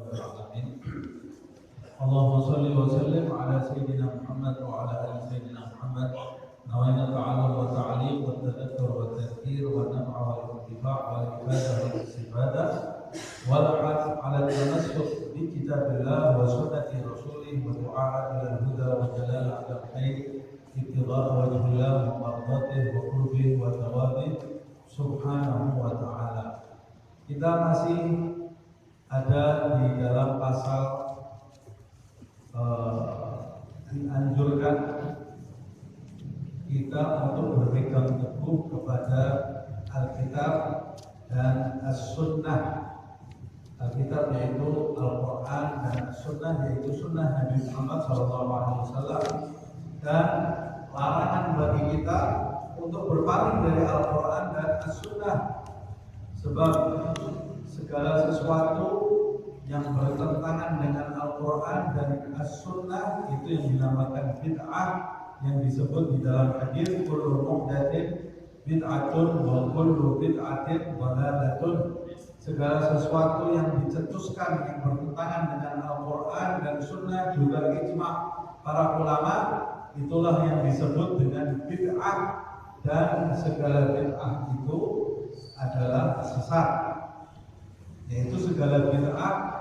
rabbil alamin. Allahumma shalli wa sallim ala sayyidina Muhammad wa ala ali sayyidina Muhammad. Nawaina ta'ala wa ta'lim wa tadhakkur wa tadhkir wa naf'a wa intifa' wa ibadah wa istifadah wal 'ala tanassuk bi kitabillah wa sunnati rasulih wa du'a ila al-huda wa jalal ala al-khair ibtigha' wajhillah wa mardatihi wa qurbih wa thawabihi subhanahu wa ta'ala. Kita masih ada di dalam pasal dianjurkan kita untuk berpegang teguh kepada Alkitab dan As-Sunnah. Alkitab yaitu Al-Quran dan As-Sunnah yaitu Sunnah Nabi Muhammad SAW, dan larangan bagi kita untuk berpaling dari Al-Quran dan As-Sunnah, sebab segala sesuatu yang bertentangan dengan Al-Quran dan As-Sunnah itu yang dinamakan bid'ah, yang disebut di dalam hadis kullu muhdatsin bid'atun wa kullu bid'atin dhalalatun. Segala sesuatu yang dicetuskan yang bertentangan dengan Al-Quran dan Sunnah juga ijma' para ulama, itulah yang disebut dengan bid'ah, dan segala bid'ah itu adalah sesat, yaitu segala bid'ah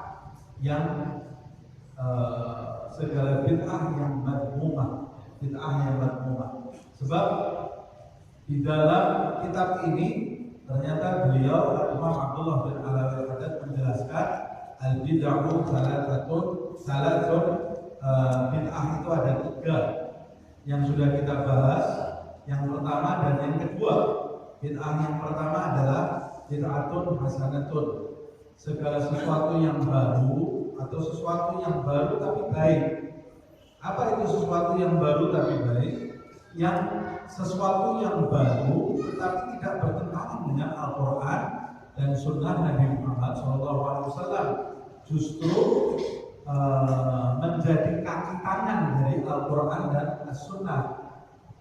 yang madmumah, bid'ah yang madmumah. Sebab di dalam kitab ini ternyata beliau Imam Abdullah bin Alawi Al-Haddad menjelaskan al-bid'ah salatun, bid'ah itu ada 3 yang sudah kita bahas. Yang pertama dan yang kedua. Bid'ah yang pertama adalah bid'atun hasanatun, segala sesuatu yang baru atau sesuatu yang baru tapi baik. Apa itu sesuatu yang baru tapi baik? Yang sesuatu yang baru tapi tidak bertentangan dengan Al-Quran dan Sunnah Nabi Muhammad SAW, justru menjadi kaki tangan dari Al-Quran dan As-Sunnah,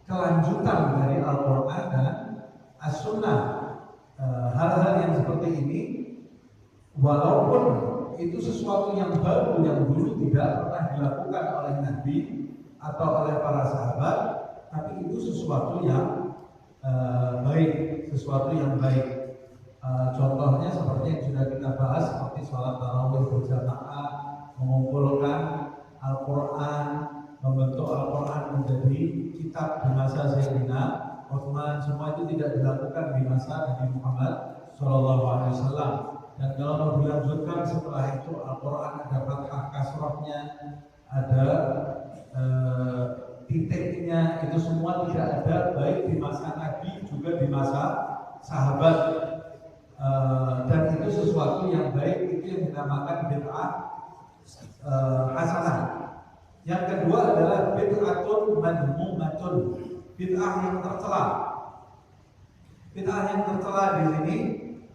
kelanjutan dari Al-Quran dan As-Sunnah. Hal-hal yang seperti ini, walaupun itu sesuatu yang baru yang dulu tidak pernah dilakukan oleh Nabi atau oleh para sahabat, tapi itu sesuatu yang baik, sesuatu yang baik. Contohnya seperti yang sudah kita bahas, seperti sholat tarawih berjamaah, mengumpulkan Al-Quran, membentuk Al-Quran menjadi kitab di masa Sayyidina Utsman. Semua itu tidak dilakukan di masa Nabi Muhammad SAW. Dan kalau mau dilanjutkan setelah itu, Al-Quran ada fathah kasrohnya, ada titiknya, itu semua tidak ada baik di masa Nabi juga di masa sahabat. Dan itu sesuatu yang baik, itu yang dinamakan bid'ah hasanah. Yang kedua adalah bid'atun madmumatun, bid'ah yang tercela. Bid'ah yang tercela di sini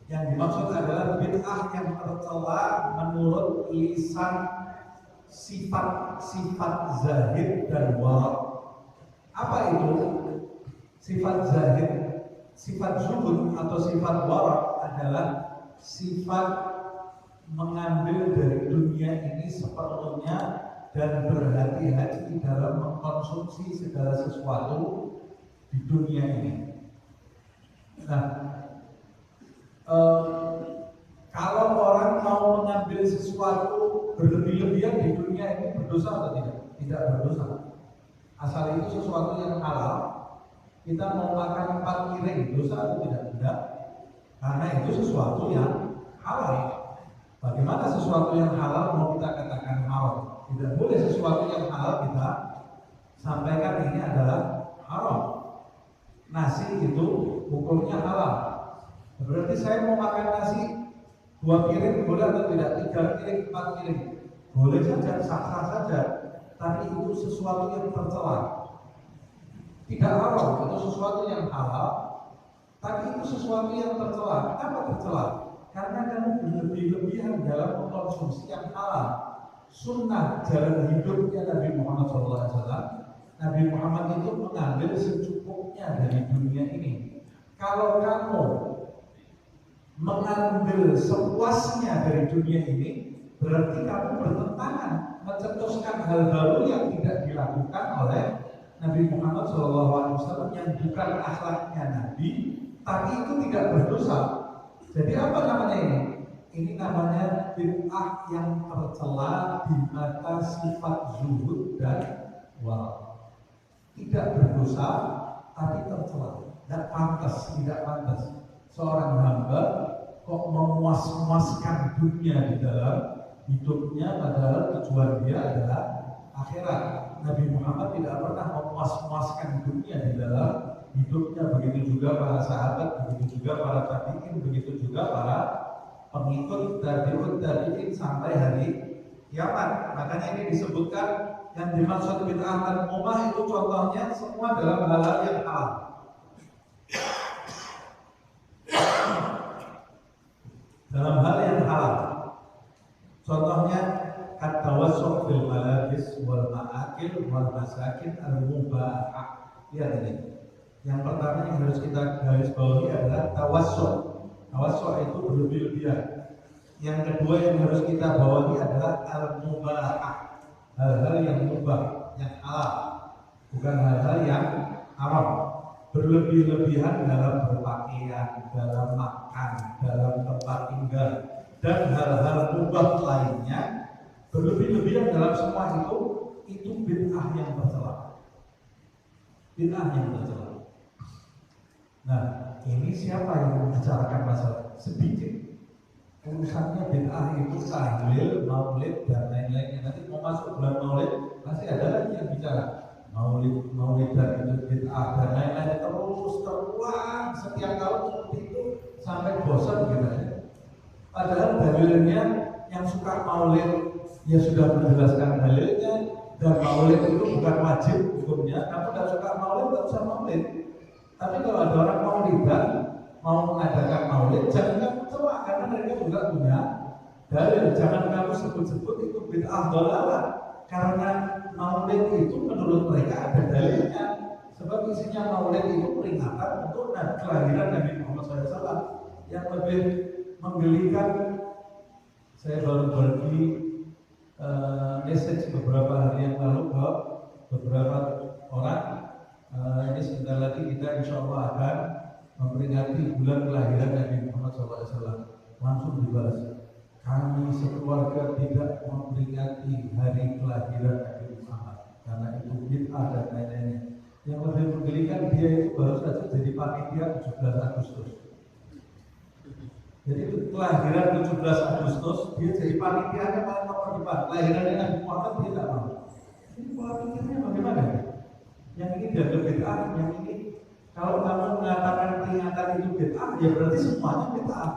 yang dimaksud adalah bid'ah yang tercela menurut lisan sifat-sifat zahid dan waraq. Apa itu sifat zahid? Sifat zuhud atau sifat waraq adalah sifat mengambil dari dunia ini seperlunya dan berhati-hati dalam mengkonsumsi segala sesuatu di dunia ini. Nah, kalau orang mau mengambil sesuatu berlebih-lebihan di dunia ini, berdosa atau tidak? Tidak berdosa. Asal itu sesuatu yang halal. Kita mau makan 4 piring, dosa atau tidak? Tidak. Karena itu sesuatu yang halal. Bagaimana sesuatu yang halal mau kita katakan haram? Tidak boleh sesuatu yang halal kita sampaikan ini adalah haram. Nasi itu hukumnya halal. Berarti saya mau makan nasi 2 piring boleh atau tidak? 3 piring, 4 piring boleh saja, sah-sah saja. Tapi itu sesuatu yang tercela. Tidak haram, itu sesuatu yang halal, tapi itu sesuatu yang tercela. Kenapa tercela? Karena kamu berlebih-lebihan dalam mengkonsumsi yang halal. Sunnah jalan hidupnya Nabi Muhammad SAW, Nabi Muhammad itu mengambil secukupnya dari dunia ini. Kalau kamu mengambil sepuasnya dari dunia ini, berarti kamu bertentangan mencetuskan hal baru yang tidak dilakukan oleh Nabi Muhammad SAW yang bukan akhlaknya Nabi, tapi itu tidak berdosa. Jadi apa namanya ini? Ini namanya bid'ah yang tercela di mata sifat zuhud dan wara. Tidak berdosa, tapi tercela. Tidak pantas seorang hamba kok memuas-muaskan dunia di dalam hidupnya, padahal tujuan dia adalah akhirat. Nabi Muhammad tidak pernah memuas-muaskan dunia di dalam hidupnya. Begitu juga para sahabat, begitu juga para tabi'in, begitu juga para pengikut tabi'in sampai hari kiamat. Makanya ini disebutkan yang dimaksud bid'ah madmumah itu contohnya semua dalam hal-hal yang halal. Dalam hal yang halal. Contohnya at-tawassu' fil malabis wal ma'akil wal masakin al-mubahah. Lihat ini. Yang pertama yang harus kita garis bawahi adalah tawassu'. Tawassu' itu berlebih-lebihan. Yang kedua yang harus kita bawahi adalah al-mubahah. Hal-hal yang mubah, yang halal, bukan hal-hal yang haram. Berlebih-lebihan dalam berpakaian, dalam makan, dalam tempat tinggal, dan hal-hal mubah lainnya. Berlebih-lebihan dalam semua itu bid'ah yang tercela. Bid'ah yang tercela. Nah, ini siapa yang membicarakan masalah? Sedikit. Urusannya bid'ah itu tahlil, maulid dan lain-lainnya. Nanti mau masuk bulan maulid, pasti ada lagi yang bicara maulid dan itu bid'ah dan lain-lain, terus terulang setiap tahun seperti itu sampai bosan gitu ya. Padahal dalilnya yang suka maulid ya sudah menjelaskan dalilnya, dan maulid itu bukan wajib hukumnya. Kamu tidak suka maulid, tidak usah maulid. Tapi kalau ada orang maulidan mau mengadakan maulid, jangan kamu coba, karena mereka juga punya dalil. Jangan kamu sebut-sebut itu bid'ah dhalalah, karena maulid itu menurut mereka ada dalilnya. Sebab isinya maulid itu peringatan untuk kelahiran Nabi Muhammad SAW. Yang lebih menggelikan, saya baru bagi message beberapa hari yang lalu ke beberapa orang. Ini sebentar lagi kita insya Allah akan memperingati bulan kelahiran Nabi Muhammad SAW. Langsung dibalas, kami sekeluarga tidak memperingati hari kelahiran Nabi Muhammad karena itu bid'ah dan lain-lainnya. Yang lebih menggelikan, dia itu baru saja jadi panitia 17 Agustus. Jadi kelahiran 17 Agustus dia jadi panitianya paling nomor depan. Kelahirannya Nabi Muhammad dia tidak mau. Ini pola pikirnya bagaimana? Yang ini dianggap bid'ah, yang ini kalau kamu mengatakan peringatan itu bid'ah, ya berarti semuanya bid'ah.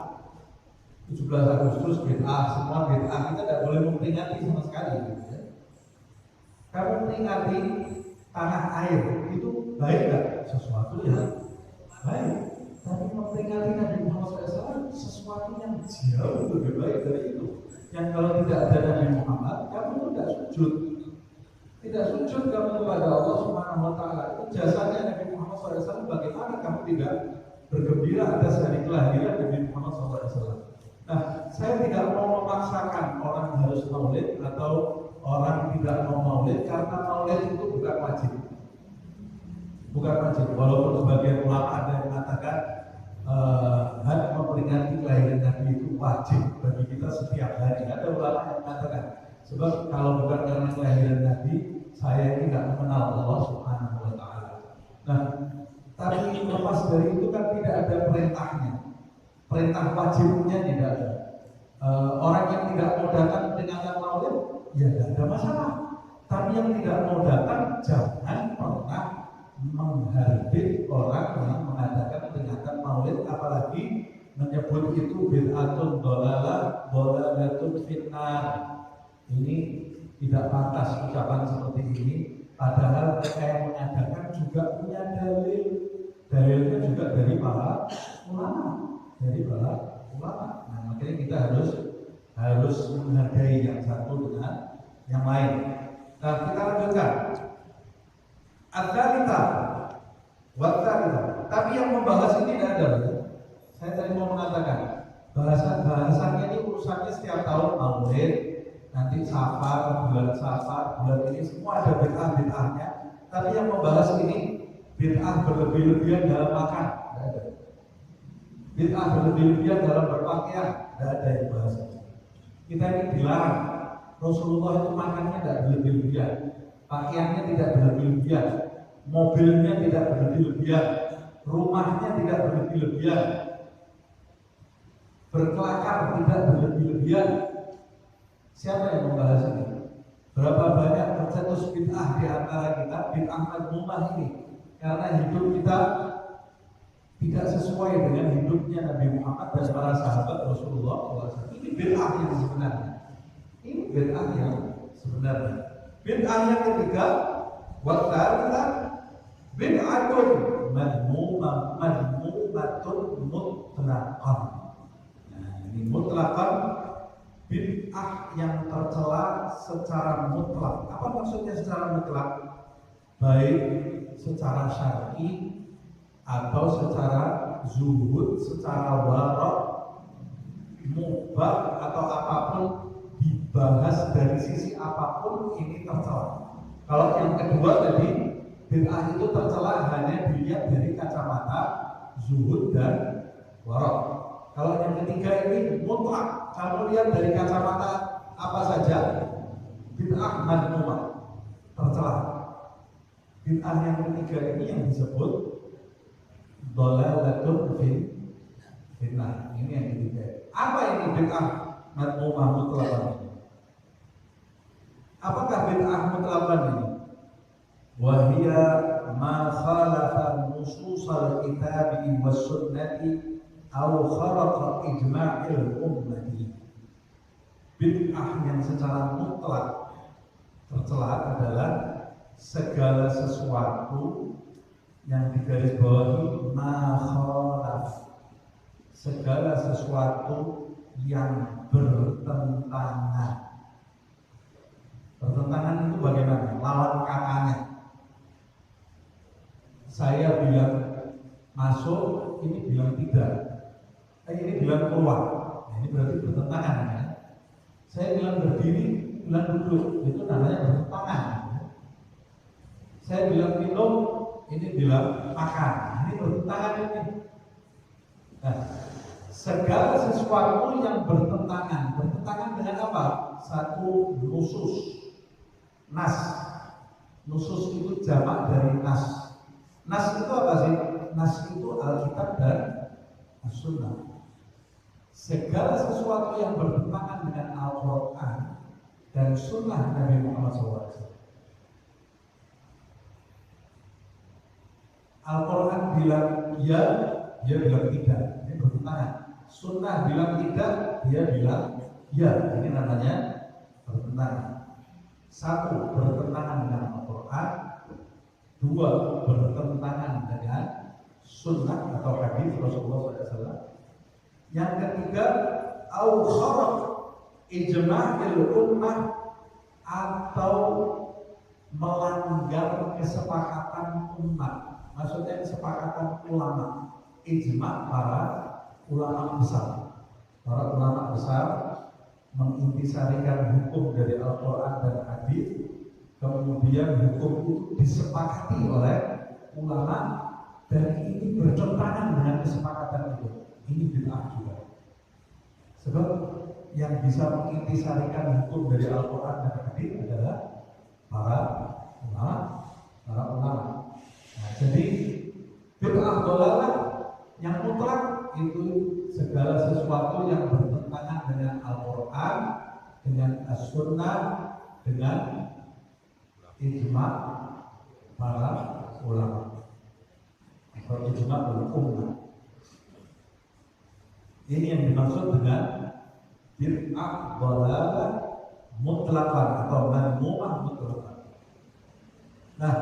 17 Agustus bid'ah, semua bid'ah. Kita tidak boleh memperingati sama sekali. Gitu ya. Kamu peringati tanah air itu baik nggak? Sesuatu yang baik. Tapi memperingati Nabi Muhammad SAW sesuatu yang jauh lebih baik dari itu. Yang kalau tidak ada Nabi Muhammad, kamu tidak sujud. Tidak sujud kamu kepada Allah Subhanahu Wa Taala. Itu jasanya Nabi Muhammad SAW. Bagaimana kamu tidak bergembira atas hari kelahiran Nabi Muhammad SAW? Nah, saya tidak mau memaksakan orang harus maulid atau orang tidak mau maulid, karena maulid itu bukan wajib. Bukan wajib. Walaupun sebagian ulama ada yang mengatakan hari memperingati kelahiran Nabi itu wajib bagi kita setiap hari. Ada ulama yang mengatakan, sebab kalau bukan karena kelahiran Nabi, saya ini tidak mengenal Allah Subhanahu Wa Taala. Nah, tapi lepas dari itu kan tidak ada perintahnya. Perintah wajibnya tidak ada. Orang yang tidak mau datang peringatan maulid, ya tidak ada masalah. Tapi yang tidak mau datang, jangan pernah menghardik orang yang mengadakan peringatan maulid, apalagi menyebut itu bid'atun dhalalah, dhalalatun finnar. Ini tidak pantas ucapan seperti ini. Padahal mereka yang mengadakan juga punya dalil. Dalilnya juga dari para ulama. Nah, makanya kita harus menghargai yang satu dengan yang lain. Nah, kita lanjutkan. Adzalita, tapi yang membahas ini tidak ada. Saya tadi mau mengatakan bahasannya ini urusannya setiap tahun maulid, nanti Safar, bulan ini semua ada bid'ah-bid'ahnya. Tapi yang membahas ini bid'ah berlebih-lebihan dalam makan, tidak ada. Bid'ah berlebih-lebihan dalam berpakaian, tidak ada yang bahas. Kita ini dilarang. Rasulullah itu makannya tidak berlebih-lebihan, pakaiannya tidak berlebih-lebihan, mobilnya tidak berlebih-lebihan, rumahnya tidak berlebih-lebihan, berkelakar tidak berlebih-lebihan. Siapa yang membahas ini? Berapa banyak tercetus bid'ah di antara kita, bid'ah madmumah ini, karena hidup kita tidak sesuai dengan hidupnya Nabi Muhammad dan para sahabat Rasulullah SAW. Ini bid'ah yang sebenarnya. Ini bid'ah yang sebenarnya. Bid'ah yang ketiga, waktu bid'atun madmumatun mutlaqan. Nah, ini mutlaqan, bid'ah yang tercela secara mutlak. Apa maksudnya secara mutlak? Baik secara syar'i atau secara zuhud, secara warok, mubah atau apapun, dibahas dari sisi apapun ini tercela. Kalau yang kedua tadi, bid'ah itu tercela hanya dilihat dari kacamata zuhud dan warok. Kalau yang ketiga ini mutlak, kamu lihat dari kacamata apa saja, bid'ah madmumah, tercela. Bid'ah yang ketiga ini yang disebut dhalalatun fitnah. Ini yang ketiga. Apa ini bid'ah madmumah mutlaqan? Apakah bid'ah mutlaqan ini? Wahia ma khalafa nususal kitabi was sunnati aw kharaqa ijma'il ummati. Bid'ah yang secara mutlak tercela adalah segala sesuatu yang digarisbawahi ma khalaf, segala sesuatu yang bertentangan. Bertentangan itu bagaimana? Lawan katanya. Saya bilang masuk, ini bilang tidak. Ini bilang keluar. Nah, ini berarti bertentangan ya. Saya bilang berdiri, bilang duduk, itu namanya bertentangan. Saya bilang minum, ini bilang makan. Ini bertentangan ini. Nah, segala sesuatu yang bertentangan dengan apa? Satu, nusus, nas. Nusus itu jamak dari nas. Nas itu apa sih? Nas itu Alkitab dan As-Sunnah. Segala sesuatu yang bertentangan dengan Al-Quran dan Sunnah Nabi Muhammad SAW. Al-Quran bilang ya, dia bilang tidak. Ini bertentangan. Sunnah bilang tidak, dia bilang ya. Ini namanya bertentangan. Satu, bertentangan dengan Al-Quran. Dua, bertentangan dengan Sunnah atau hadis Rasulullah SAW. Yang ketiga, au kharaq ijma'il ummah, atau melanggar kesepakatan umat. Maksudnya kesepakatan ulama, ijma' para ulama besar. Para ulama besar mengintisarikan hukum dari Al-Quran dan hadis, kemudian hukum itu disepakati oleh ulama dan ini bertentangan dengan kesepakatan itu. Ini bid'ah juga. Sebab yang bisa mengintisarikan hukum dari Al-Quran dan hadis adalah para ulama. Nah, jadi bid'ah dhalalah yang mutlak itu segala sesuatu yang bertentangan dengan Al-Quran, dengan As-Sunnah, dengan ijma' para ulama atau ijma' ummah. Ini yang dimaksud dengan bid'ah dhalalah mutlaqan atau madmumah mutlaqan. Nah,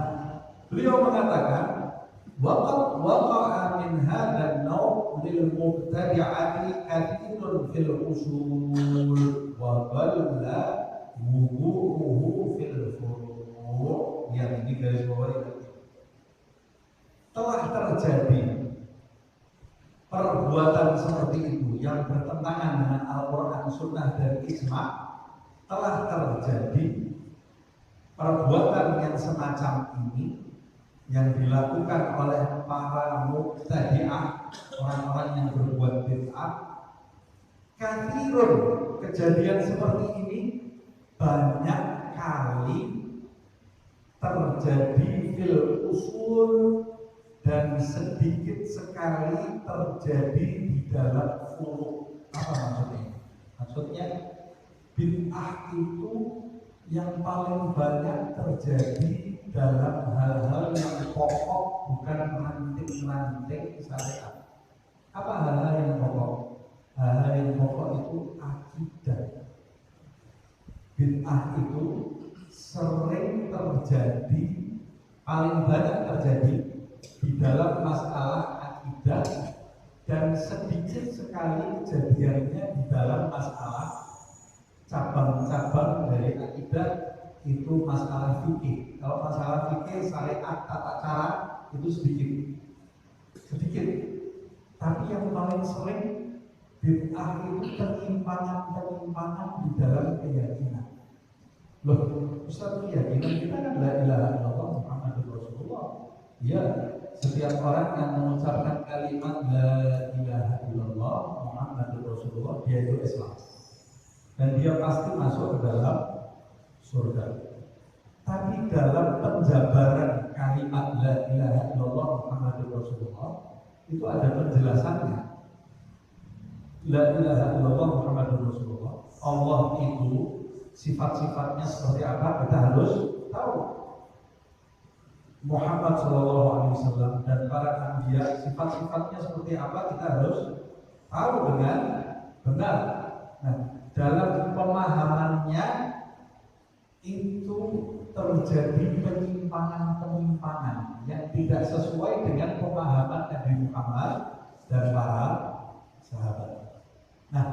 beliau mengatakan waqa'a min hadzal naw' lil mubtadi'ati kathirun fil usul wa dhalla wudu'uhu fil furu'. Yang ini garis bawahi telah terjadi perbuatan seperti itu yang bertentangan dengan Al-Quran, Sunnah dan Ijma' telah terjadi perbuatan yang semacam ini yang dilakukan oleh para mubtadi'ah, orang-orang yang berbuat bid'ah. Kathirun, kejadian seperti ini banyak kali terjadi fil usul dan sedikit sekali terjadi di dalam furu'. Apa maksudnya? Maksudnya bid'ah itu yang paling banyak terjadi dalam hal-hal yang pokok, bukan ranting-ranting syariat. Apa hal-hal yang pokok? Hal-hal yang pokok itu akidah. Bid'ah itu sering terjadi, paling banyak terjadi di dalam masalah akidah, dan sedikit sekali kejadiannya di dalam masalah cabang-cabang dari akidah, itu masalah fikih. Kalau masalah fikih, syariat, tata cara itu sedikit. Tapi yang paling sering bid'ah itu penyimpangan di dalam keyakinan. Loh, Ustaz, keyakinan kita kan la ilaha illallah Muhammadur Rasulullah. Ya, setiap orang yang mengucapkan kalimat la ilaha illallah Muhammadur Rasulullah, dia itu Islam. Dan dia pasti masuk ke dalam surga. Tapi dalam penjabaran kalimat la ilaha illallah Muhammadur Rasulullah itu ada penjelasannya. La ilaha illallah Muhammadur Rasulullah, Allah itu sifat-sifatnya seperti apa kita harus tahu. Muhammad SAW dan para anbiya sifat-sifatnya seperti apa kita harus tahu dengan benar. Nah, dalam pemahamannya itu terjadi penyimpangan-penyimpangan yang tidak sesuai dengan pemahaman Nabi Muhammad dan para sahabat. Nah,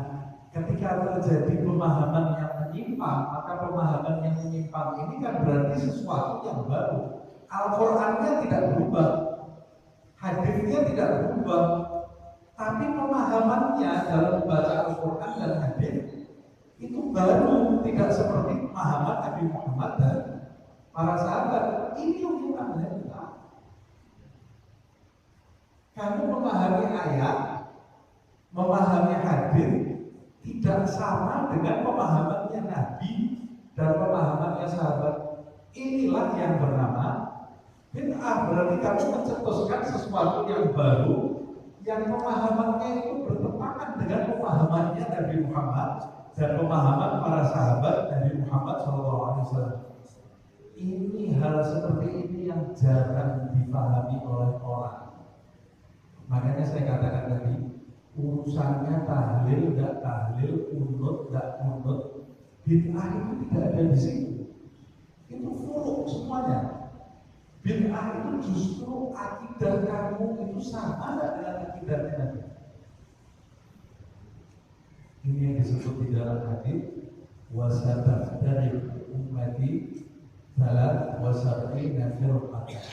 ketika terjadi pemahaman yang menyimpang, maka pemahaman yang menyimpang ini kan berarti sesuatu yang baru. Al-Qur'annya tidak berubah, hadisnya tidak berubah, tapi pemahamannya dalam membaca Al-Qur'an dan hadis itu baru, tidak seperti pemahaman Nabi Muhammad dan para sahabat. Ini hubungan kita. Kamu memahami ayat, memahami hadis tidak sama dengan pemahamannya Nabi dan pemahamannya sahabat. Inilah yang bernama bid'ah. Berarti kamu mencetuskan sesuatu yang baru yang pemahamannya itu bertentangan dengan pemahamannya Nabi Muhammad dan pemahaman para sahabat Nabi Muhammad SAW. Ini hal seperti ini yang jarang dipahami oleh orang. Makanya saya katakan tadi, urusannya tahlil, tidak tahlil, kunut, tidak kunut, bid'ah itu tidak ada di situ. Itu furu semuanya. Bid'ah itu justru akidah kamu itu sama dengan akidahnya Nabi. Ini yang disebut di dalam hadis wasataf dari ummati salat wasabina firqatan.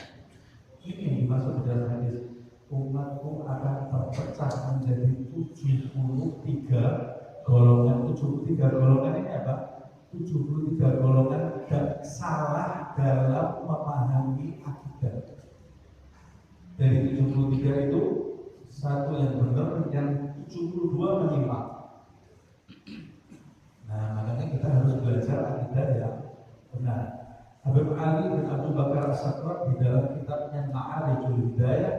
Ini yang dimaksud di dalam hadis, umatku akan terpecah menjadi 73 golongan. 73 golongan ini apa? 73 golongan dan salah dalam memahami akidah. Dari 73 itu satu yang benar, yang 72 menyimpang. Nah, makanya kita harus belajar akidah yang benar. Habib Ali bin Abu Bakar As-Sakrat di dalam kitabnya Ma'arijul Hidayah,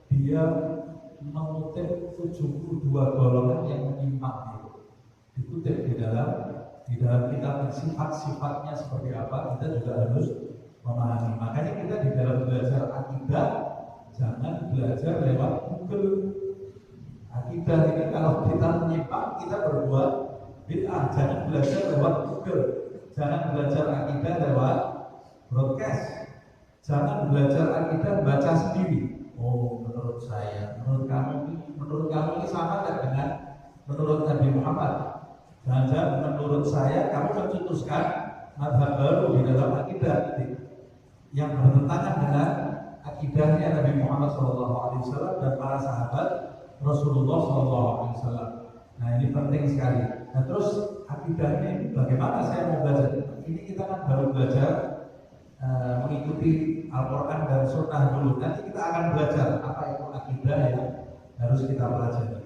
dia mengutip 72 golongan yang menyimpang itu. Dikutip di dalam kitab sifat-sifatnya seperti apa, kita juga harus memahami. Makanya kita di dalam belajar akidah jangan belajar lewat Google. Akidah ini kalau kita menyimpang, kita berbuat bid'ah. Jangan belajar lewat Google. Jangan belajar akidah lewat broadcast. Jangan belajar akidah baca sendiri. Oh, menurut saya, menurut kamu ini sama tidak dengan menurut Nabi Muhammad? Jangan menurut saya kamu mencetuskan mazhab baru di dalam akidah yang bertentangan dengan akidahnya Nabi Muhammad SAW dan para sahabat Rasulullah SAW. Nah, ini penting sekali. Nah, terus akidahnya ini bagaimana saya Al-Quran dan Sunnah dulu. Nanti kita akan belajar apa itu akidah yang harus kita pelajari.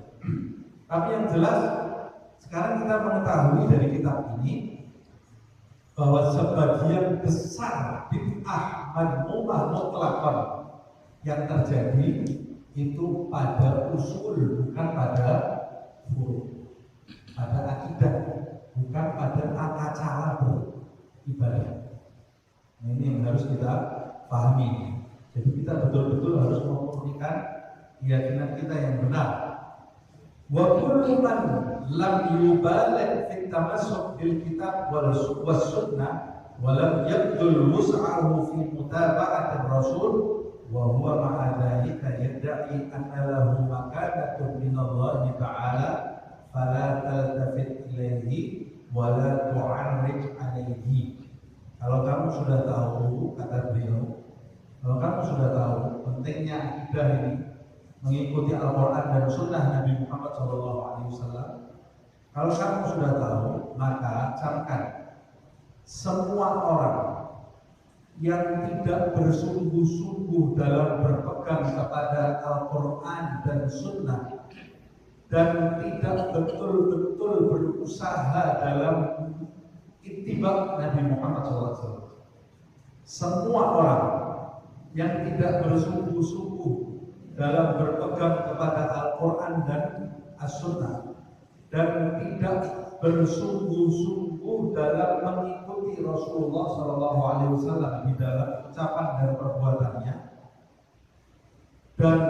Tapi yang jelas sekarang kita mengetahui dari kitab ini bahwa sebagian besar bid'ah madmumah mutlaqan yang terjadi itu pada usul, bukan pada furu', pada akidah, bukan pada tata cara beribadah. Nah, ini yang harus kita pahami. Jadi kita betul-betul harus memurnikan keyakinan kita yang benar. Wa kullu man lam yubaligh fi tamassuk bil kitab was sunnah wa lam yabdul wus'ahu fi mutaba'ati rasul wa huwa ma'a dhalika yad'i anna lahu makanatun min Allah ta'ala fala taltafit ilaihi wa la tu'arrij alaihi. Kalau kamu sudah tahu, kata beliau, kalau kamu sudah tahu pentingnya akidah ini, mengikuti Al-Quran dan Sunnah Nabi Muhammad SAW, kalau kamu sudah tahu, maka camkan semua orang yang tidak bersungguh-sungguh dalam berpegang kepada Al-Quran dan Sunnah dan tidak betul-betul berusaha dalam ittiba Nabi Muhammad SAW. Semua orang yang tidak bersungguh-sungguh dalam berpegang kepada Al-Quran dan As-Sunnah dan tidak bersungguh-sungguh dalam mengikuti Rasulullah SAW di dalam ucapan dan perbuatannya, dan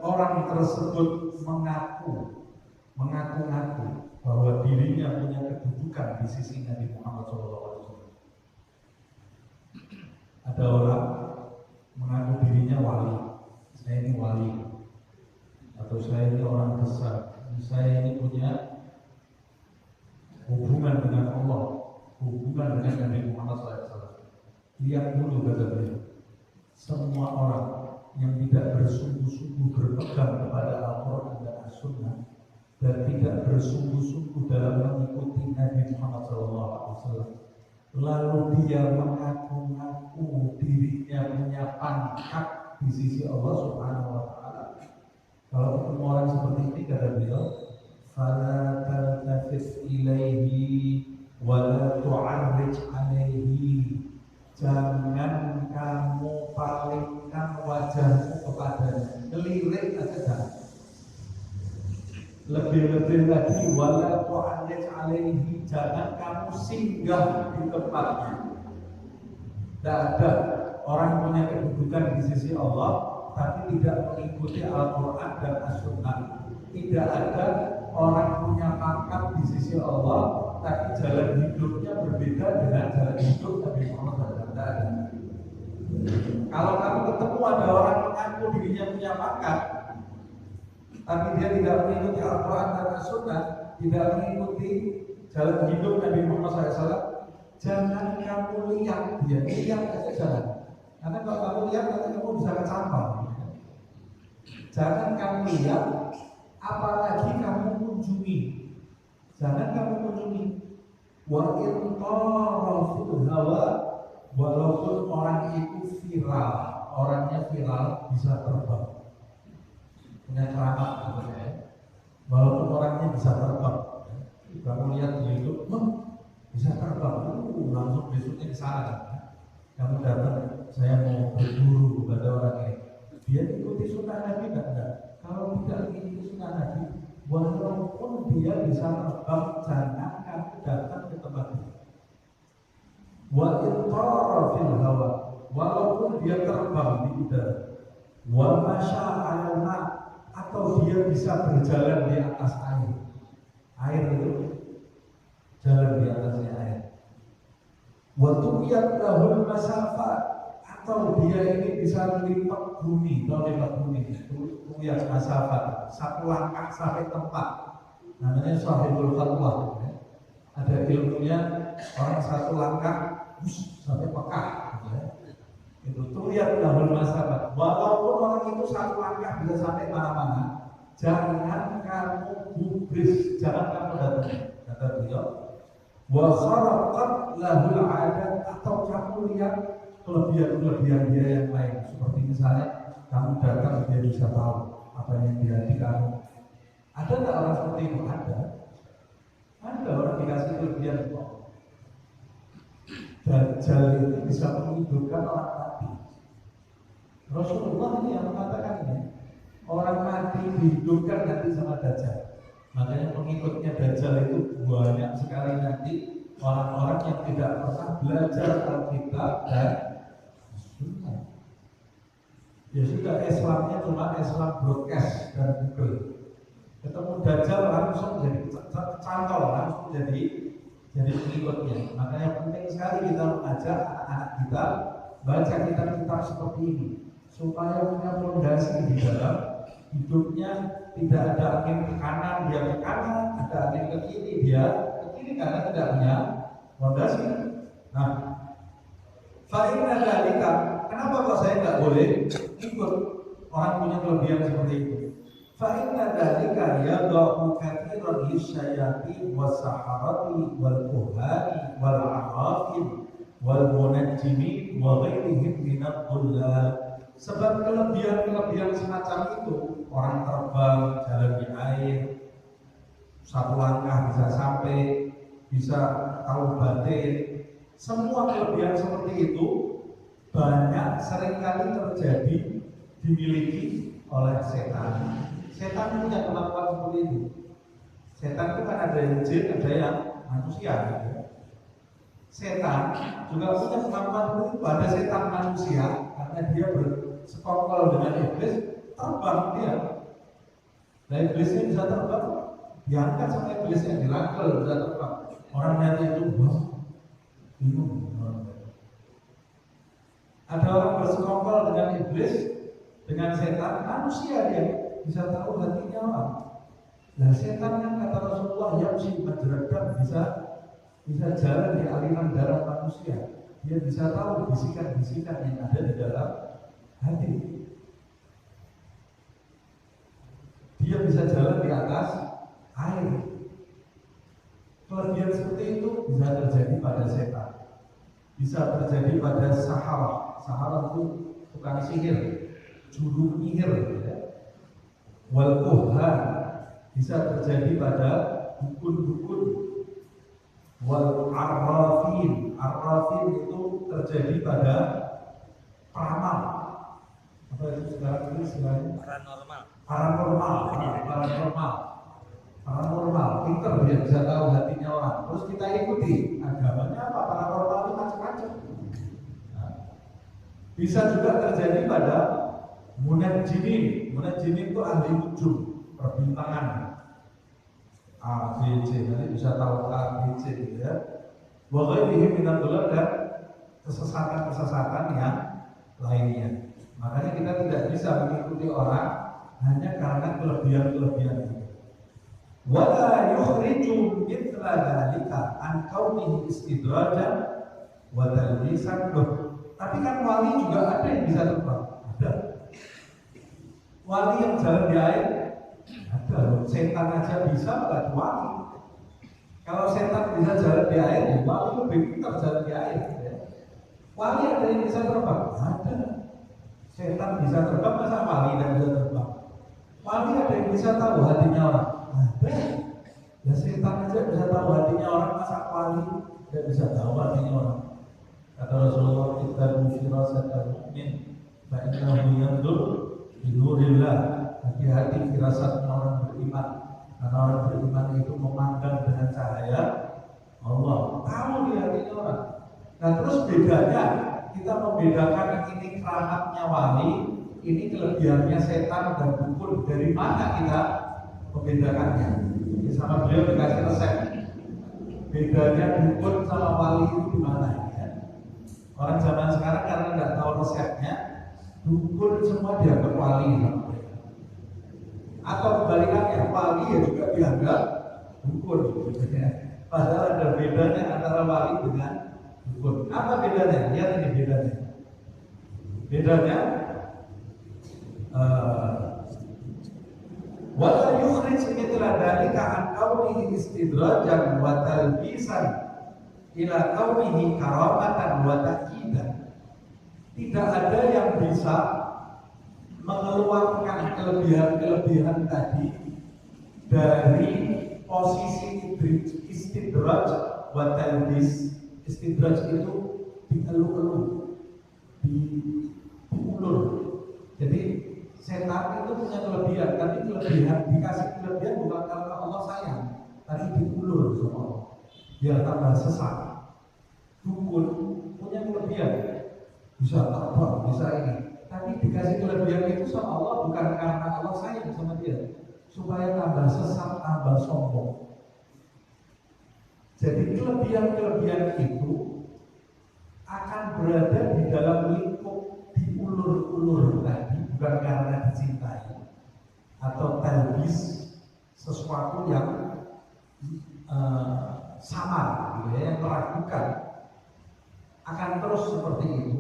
orang tersebut mengaku-ngaku bahwa dirinya punya kedudukan di sisi Nabi Muhammad SAW. Ada orang mengaku dirinya wali, saya ini wali, atau saya ini orang besar, saya ini punya hubungan dengan Allah, hubungan dengan Nabi Muhammad SAW. Lihat dulu, kata beliau, semua orang yang tidak bersungguh-sungguh berpegang kepada Al-Quran dan As-Sunnah dan tidak bersungguh-sungguh dalam mengikuti Nabi Muhammad SAW, lalu dia mengaku-ngaku dirinya punya pangkat di sisi Allah Subhanahu wa Ta'ala. Kalau ketemu orang seperti ini, kata beliau, fala taltafis ilaihi wa la tu'arrij alaihi. Jangan kamu palingkan wajahmu kepadanya, ngelirik aja jangan. Lebih-lebih lagi, wala tu'arrij alaihi, jangan kamu singgah di tempatnya. Tidak ada orang punya kedudukan di sisi Allah tapi tidak mengikuti Al-Quran dan As-Sunnah. Tidak ada orang punya pangkat di sisi Allah tapi jalan hidupnya berbeda dengan jalan hidup Nabi Muhammad SAW. Kalau kamu ketemu ada orang mengaku dirinya punya pangkat tapi dia tidak mengikuti Al-Quran dan As-Sunnah, tidak mengikuti jalan hidup Nabi Muhammad SAW, jangan kamu lihat dia, lihat aja jangan. Karena kalau kamu lihat nanti kamu bisa kecambang. Jangan kamu lihat, apalagi kamu kunjungi. Jangan kamu kunjungi. Wa in taraful hawa, walaupun orang itu viral, orangnya viral bisa terbang. Punya keramat sebenarnya. Walaupun orangnya bisa terbang. Kamu lihat di YouTube, bisa terbang. Langsung besoknya ke sana. Kamu datang, saya mau berburu kepada orang ini. Dia ikuti sunnah Nabi enggak? Kalau tidak ikuti sunnah Nabi, walaupun dia bisa terbang, jangan kamu datang ke tempat itu. Wa intara fil hawa, walaupun dia terbang di udara. Wa masya alama, atau dia bisa berjalan di atas air. Air itu jalan di atasnya air. Wa tuqiyat lahul masafat, atau dia ini bisa melipat bumi, atau lipat bumi, tuqiyat masafat, satu langkah sampai tempat. Namanya sahibul khatwah. Ada ilmunya, orang satu langkah sampai Mekah. Itu tuqiyat lahul masafat. Walaupun orang itu satu langkah bisa sampai mana-mana, jangan kamu gubris, jangan kamu datang. Kata beliau, wa kharaqat lahul adat, atau kamu lihat kelebihan dia yang lain. Seperti misalnya kamu datang dia bisa tahu apa yang di hati kamu. Ada nggak orang seperti itu? Ada orang dikasih kelebihan kok. Dajjal itu bisa menghidupkan orang mati. Rasulullah ini yang mengatakan ini, orang mati dihidupkan nanti sama Dajjal. Makanya pengikutnya Dajjal itu banyak sekali nanti orang-orang yang tidak pernah belajar Alkitab dan Sunnah. Ya sudah, Islamnya cuma Islam broadcast dan Google. Ketemu Dajjal langsung jadi cantol, langsung jadi pengikutnya. Makanya penting sekali kita mengajak anak-anak kita baca kitab-kitab seperti ini supaya punya fondasi di dalam hidupnya. Tidak ada angin ke kanan dia ke kanan, ada angin ke kiri dia ke kiri karena tidak punya fondasi. Nah, fa'inna dzalika, kenapa kok saya nggak boleh ikut orang punya kelebihan seperti itu? Fa'inna dzalika yadha'u katsiran lisyayatin was-saharati wal-kuhani wal-'arafin wal-munajjimin wa ghairihim minad dhullal. Sebab kelebihan semacam itu, orang terbang, jalan di air, satu langkah bisa sampai, bisa tahu batin, semua kelebihan seperti itu banyak seringkali terjadi dimiliki oleh setan. Setan punya kemampuan seperti itu. Setan itu kan ada yang jin, ada yang manusia. Gitu. Setan juga punya kemampuan seperti itu. Ada setan manusia karena dia bersekongkol dengan iblis, terbang dia. Nah iblisnya bisa terbang, diangkat sama iblisnya, dirangkul bisa terbang. Orang lihat itu, bingung. Ada orang bersekongkol dengan iblis, dengan setan, manusia dia bisa tahu hatinya orang. Nah setan yang kata Rasulullah yang sih menjeradam bisa jalan di aliran darah manusia. Dia bisa tahu bisikan-bisikan yang ada di dalam hati. Dia bisa jalan di atas air. Kelebihan seperti itu bisa terjadi pada setan, bisa terjadi pada sahara. Sahara itu tukang sihir, juru nyihir, ya. Wal kuhan bisa terjadi pada dukun-dukun. Wal arrafin itu terjadi pada peramal. Apa itu sekarang ini istilahnya? Paranormal, pinter dia bisa tahu hatinya orang. Terus kita ikuti agamanya apa? Paranormal itu macam-macam. Nah, bisa juga terjadi pada munajjimin. Munajjimin itu ahli nujum, perbintangan. A, B, C, nanti bisa tahu A, B, C gitu ya. Wa ghairihim minad dhullal dan kesesatan-kesesatan yang lainnya. Makanya kita tidak bisa mengikuti orang hanya karena kelebihan-kelebihan itu. Wala yukhriju mithla dzalika an kaunihi istidrajan wa talbisan. Tapi kan wali juga ada yang bisa terbang. Ada. Wali yang jalan di air ada loh. Setan aja bisa malah wali. Kalau setan bisa jalan di air, wali lebih pintar jalan di air. Ya. Wali ada yang bisa terbang? Ada. Setan bisa terbang, masa wali tidak bisa terbang? Wali ada yang bisa tahu hatinya orang? Ada. Ya setan aja bisa tahu hatinya orang, masa wali tidak bisa tahu hatinya orang? Kata Rasulullah, kita firasatan mukmin, fa innahu yanzur bi nurillah. Hati-hati firasatnya orang beriman, karena orang beriman itu memandang dengan cahaya Allah, tahu di hatinya orang. Nah terus bedanya, kita membedakan ini keramatnya wali, ini kelebihannya setan dan dukun. Dari mana kita membedakannya? Ini sama beliau dikasih resep. Bedanya dukun sama wali itu di mana? Ya? Orang zaman sekarang karena nggak tahu resepnya, dukun semua dianggap wali. Atau kebalikannya, wali ya juga dianggap dukun. Padahal ada bedanya antara wali dengan dukun. Apa bedanya? Lihat ini bedanya. Bedanya wala yukhrij mithla dzalika an kaunihi istidrajan wa talbisan ila kaunihi karamatan wa ta'kidan. tidak ada yang bisa mengeluarkan kelebihan-kelebihan tadi dari posisi istidraj wa talbis. Istidraj itu dieluk-eluk, diulur. Jadi setan itu punya kelebihan, tapi dikasih kelebihan bukan karena Allah sayang, tapi diulur sama Allah biar tambah sesat. Dukun punya kelebihan, bisa terbang, bisa ini, tapi dikasih kelebihan itu sama Allah bukan karena Allah sayang sama dia, supaya tambah sesat, tambah sombong. Jadi kelebihan-kelebihan itu akan berada di dalam lingkup diulur-ulur tadi, bukan karena dicintai atau talbis, sesuatu yang samar, gitu ya, yang meragukan. Akan terus seperti itu.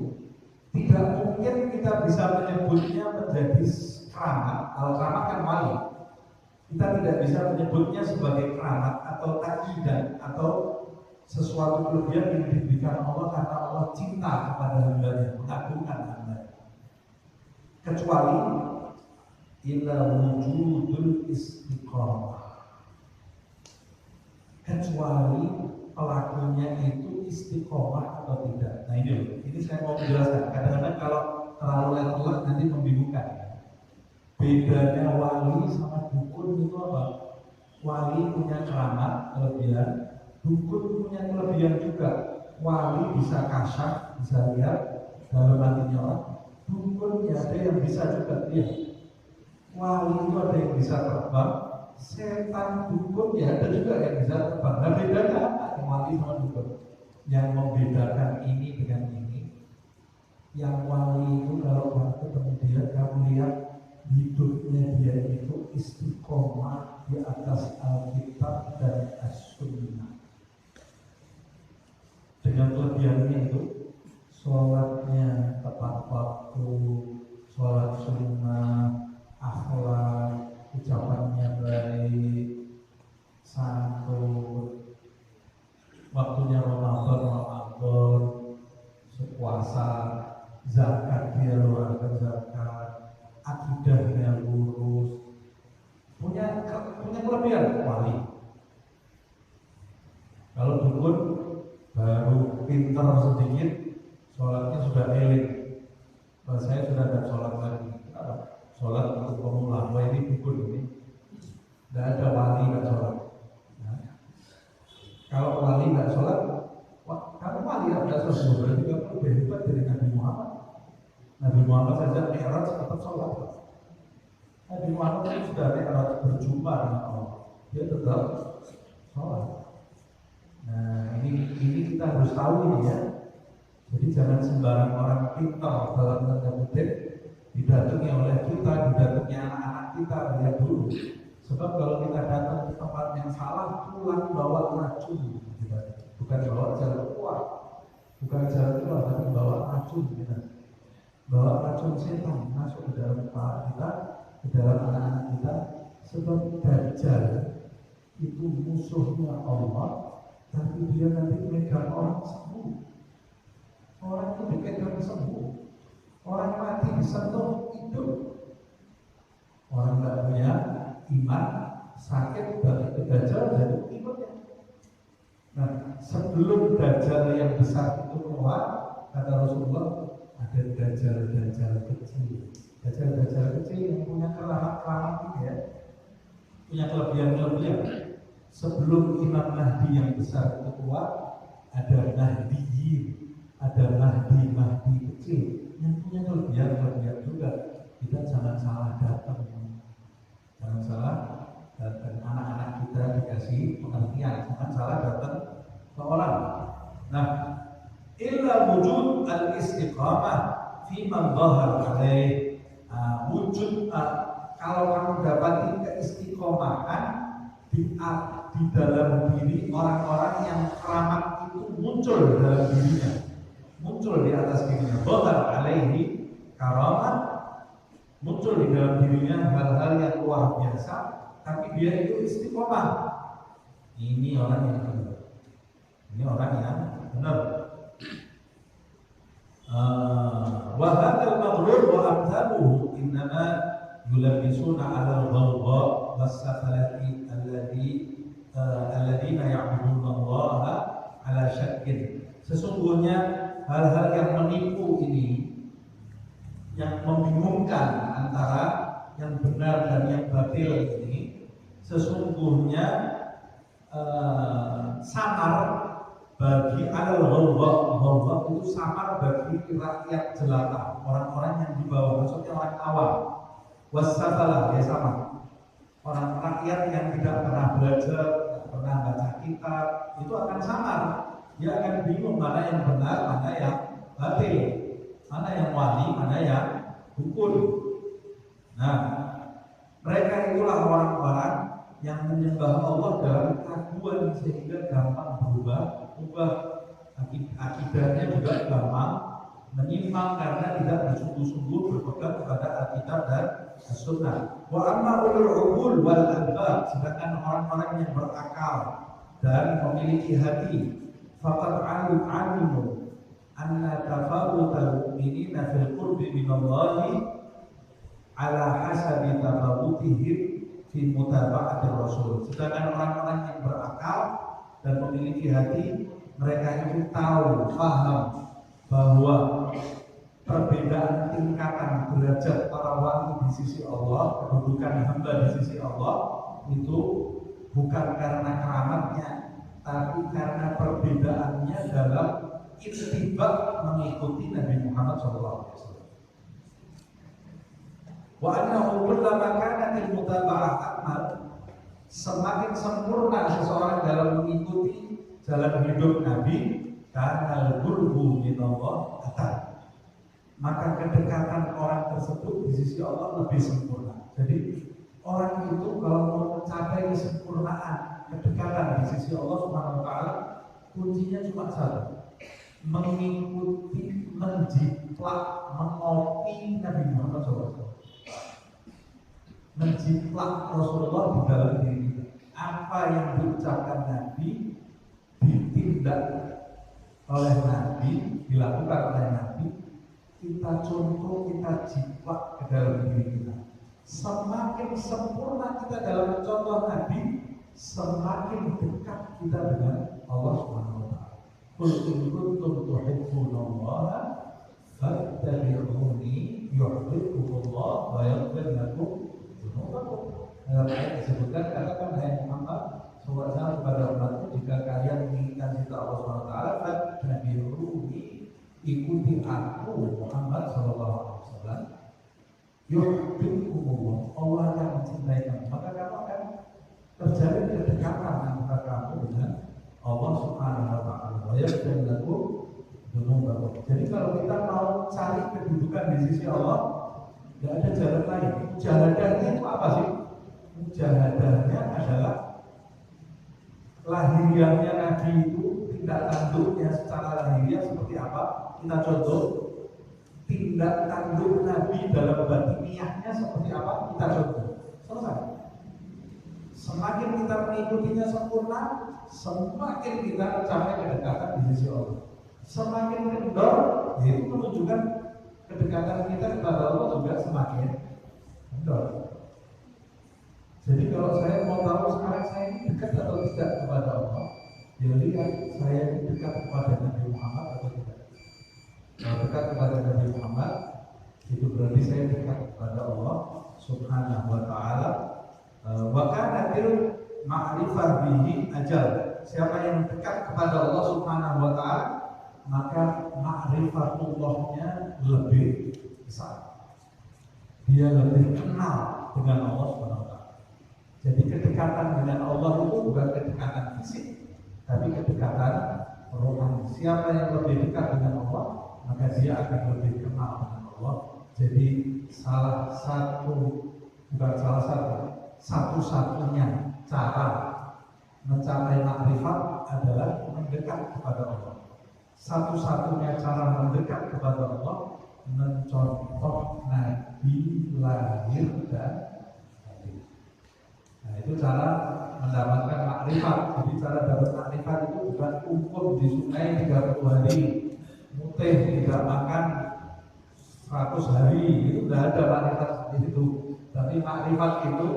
Tidak mungkin kita bisa menyebutnya menjadi keramat. Kalau keramat kan wali, kita tidak bisa menyebutnya sebagai keramat atau takyidan atau sesuatu kelebihan yang diberikan Allah karena Allah cinta kepada hambanya, mengagungkan hambanya. Kecuali illa wujudul istiqomah, kecuali pelakunya itu istiqomah atau tidak. Nah ini saya mau menjelaskan. Kadang-kadang kalau terlalu letter nanti membingungkan. Bedanya wali sama dukun itu apa? Wali punya keramat, kelebihan. Dukun punya kelebihan juga. Wali bisa kasyaf, bisa lihat dalam hatinya orang. Dukun ya ada yang bisa juga lihat. Wali itu ada yang bisa terbang. Setan dukun ya ada juga yang bisa terbang. Nah bedanya apa? Wali sama dukun. Yang membedakan ini dengan ini, yang wali itu kalau kamu ketemu dia, kamu lihat hidupnya dia itu istiqomah di atas Alkitab dan As-Sunnah. Dengan kelebihannya itu, sholatnya tepat waktu, sholat sunnah, akhlak, ucapannya baik, santun, waktunya Ramadan, puasa, zakat dia luarkan zakat, akidahnya lurus, punya kelebihan wali. Kalau dukun baru pintar sedikit, sholatnya sudah elit. Kalau saya sudah tidak sholat lagi. Sholat untuk pemula. Wah ini dukun ini. Tidak ada wali tidak sholat. Nah, kalau wali tidak sholat, kamu wali tidak sholat. Berarti kamu lebih hebat dari Nabi Muhammad. Nabi Muhammad saja mi'raj tetap sholat. Nabi Muhammad itu sudah mi'raj berjumpa dengan Allah. Dia tetap sholat. Nah ini kita harus tahu ini ya. Jadi jangan sembarang orang pintar dalam tanda kutip didatangi oleh kita, didatangi anak-anak kita, lihat dulu. Sebab kalau kita datang ke tempat yang salah, pulang bawa racun, bukan bawa jalan keluar, bukan jalan keluar, tapi bawa racun kita. Bawa racun setan masuk ke dalam kepala kita, ke dalam anak-anak kita. Sebab Dajjal itu musuhnya Allah. Tapi dia nanti megang orang sembuh. Orang itu dipegang sembuh. Orang mati disentuh hidup. Orang tidak punya iman, sakit balik ke Dajjal jadi ikutnya. Nah, sebelum Dajjal yang besar itu keluar, kata Rasulullah, ada Dajjal kecil. Dajjal kecil yang punya keramat itu ya, punya kelebihan. Sebelum Imam Mahdi yang besar itu keluar, ada Mahdiyin, ada Mahdi kecil yang punya kelebihan juga. Kita jangan salah datang, jangan salah datang. Anak-anak kita dikasih pengertian, jangan salah datang ke orang. Nah, illa wujud al-istiqamah fi man dhahar alaih. Wujud kalau kamu dapati keistiqomahan di dalam diri orang-orang yang keramat itu muncul dalam dirinya, muncul di atas dirinya. Dhahar alaihi karamat, muncul di dalam dirinya hal-hal yang luar biasa, tapi dia itu istiqomah. Ini orang yang benar. Ini orang yang benar. maghrur wa amthaluhu innama yulabisuna 'ala al-ghawgha was-safalati alladziina ya'buduna Allah 'ala syakkin. Sesungguhnya hal-hal yang menipu ini, yang membingungkan antara yang benar dan yang batil ini, sesungguhnya samar bagi al-ghawgha itu samar bagi rakyat jelata, orang-orang yang di bawah, maksudnya orang awam. Wassafalah ya sama, orang rakyat yang tidak pernah belajar, tidak pernah baca kitab, itu akan samar. Dia akan bingung mana yang benar, mana yang batil, mana yang wali, mana yang dukun. Nah, mereka itulah orang-orang yang menyembah Allah dalam keraguan sehingga gampang berubah akidahnya juga gampang menyimpang karena tidak bersungguh-sungguh berpegang kepada Alkitab dan As-Sunnah. Wa amma ulul uqul wal albab, sedangkan orang-orang yang berakal dan memiliki hati, faqad alimu anna tafawutal mu'minina fil qurbi minallahi ala hasabi tafawutihim fi mutaba'atir rasul. Sedangkan orang-orang yang berakal dan memiliki hati, mereka itu tahu, paham bahwa perbedaan tingkatan derajat para wali di sisi Allah, kedudukan hamba di sisi Allah itu bukan karena keramatnya, tapi karena perbedaannya dalam ittiba mengikuti Nabi Muhammad SAW. Wa annahu kullama kanat al-mutaba'ah akmal, semakin sempurna seseorang dalam mengikuti jalan hidup Nabi, karena al-qurbu minallah atar, maka kedekatan orang tersebut di sisi Allah lebih sempurna. Jadi orang itu kalau mau mencapai kesempurnaan kedekatan di sisi Allah Subhanahu wa taala, kuncinya cuma satu: mengikuti, menjiplak, mengopi Nabi Muhammad SAW, menjiplak Rasulullah di dalam diri kita. Apa yang diucapkan Nabi, ditindak oleh Nabi, dilakukan oleh Nabi, kita contoh, kita jiplak ke dalam diri kita. Semakin sempurna kita dalam mencontoh Nabi, semakin dekat kita dengan Allah Subhanahu wa taala. Qul in kuntum tuhibbunallaha fattabi'uni yuhibbukumullah wa yaghfir lakum dzunubakum. Dalam ayat disebutkan, katakan hai Muhammad SAW kepada umatku, jika kalian menginginkan cinta Allah Subhanahu wa taala, fattabi'uni, ikuti aku Muhammad SAW. Yuhibbukumullah, Allah akan mencintai kamu, maka kamu akan terjalin kedekatan antara kamu dengan Allah Subhanahu wa taala. Wa yaghfir lakum dzunubakum. Jadi kalau kita mau cari kedudukan di sisi Allah, tidak ada jalan lain. Mujahadahnya itu apa sih? Mujahadahnya adalah lahiriahnya Nabi itu, tindak tanduknya secara lahiriah seperti apa? Kita contoh. Tindak tanduk Nabi dalam batiniahnya seperti apa? Kita contoh. Selesai. Semakin kita mengikutinya sempurna, semakin kita mencapai kedekatan di sisi Allah. Semakin kendor, itu menunjukkan kedekatan kita kepada Allah juga semakin kendor. Jadi kalau saya mau tahu sekarang saya ini dekat atau tidak kepada Allah, ya lihat saya ini dekat kepada Nabi Muhammad atau tidak. Kalau dekat kepada Nabi Muhammad, itu berarti saya dekat kepada Allah Subhanahu wa taala. Wa kana til ma'rifah bihi ajal. Siapa yang dekat kepada Allah Subhanahu wa taala, maka ma'rifatullahnya lebih besar. Dia lebih kenal dengan Allah Subhanahu wa taala. Jadi kedekatan dengan Allah itu bukan kedekatan fisik, tapi kedekatan rohani. Siapa yang lebih dekat dengan Allah, maka dia akan lebih kenal dengan Allah. Jadi satu-satunya cara mencapai makrifat adalah mendekat kepada Allah. Satu-satunya cara mendekat kepada Allah, mencontoh Nabi lahir dan mati. Nah, itu cara mendapatkan makrifat. Jadi cara dapat makrifat itu bukan umum di sungai 30 hari, mutih, tidak makan 100 hari itu nggak ada makrifat seperti itu. Tapi makrifat itu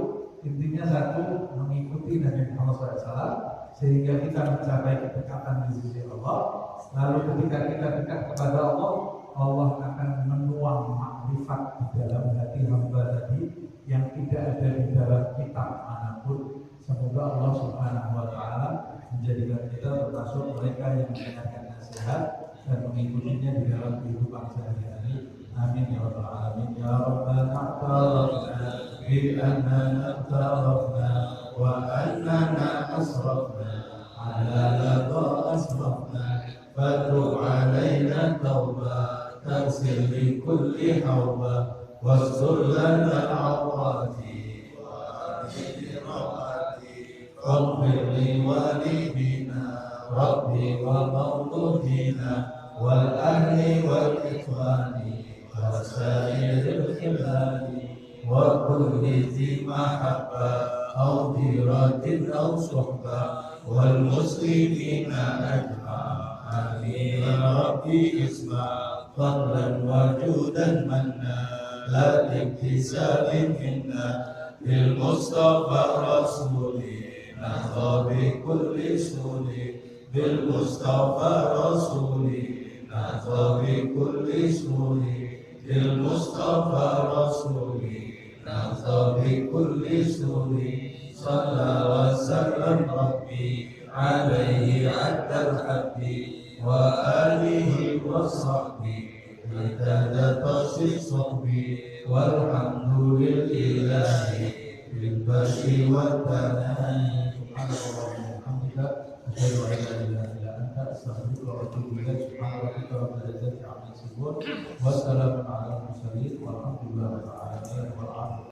intinya satu, mengikuti Nabi Muhammad SAW sehingga kita mencapai kedekatan di sisi Allah. Lalu ketika kita dekat kepada Allah, Allah akan menuang makrifat di dalam hati hamba tadi yang tidak ada di dalam kitab manapun. Semoga Allah Subhanahu wa Ta'ala menjadikan kita termasuk mereka yang mendengarkan nasihat dan mengikutinya di dalam kehidupan sehari-hari. Amin ya rabbal alamin. Ya Rabbana a'tarafna bi annana a'tarafna wa annana asrafna ala laqad asrafna fatub alaina tauba taghfir li kulli hawba wastur lana al-awrati wa ahli rawati waghfir li walidina rabbi wa mawludina wal ahli wal ikhwani وسائر الخلال وكل ذي محبة أو ديرة أو صحبة والمسلمين أجمع آمين يا ربي اسمع فضلا وجودا منا لا ابتسام منا بالمصطفى رسولي نهضى بكل سولي بالمصطفى رسولي نهضى بكل سولي بالمصطفى رسولي نهضى بكل سوري صلى وسلم ربي عليه عد الحب وآله وصحبه اهتدى تصل صحبي والحمد لله بالبشر والثناء. سبحان الله وبحمدك أشهد أن لا إله إلا أنت أستغفرك وأتوب إليك. سبحان ربك رب العزة عما يصفون وسلام على المرسلين والحمد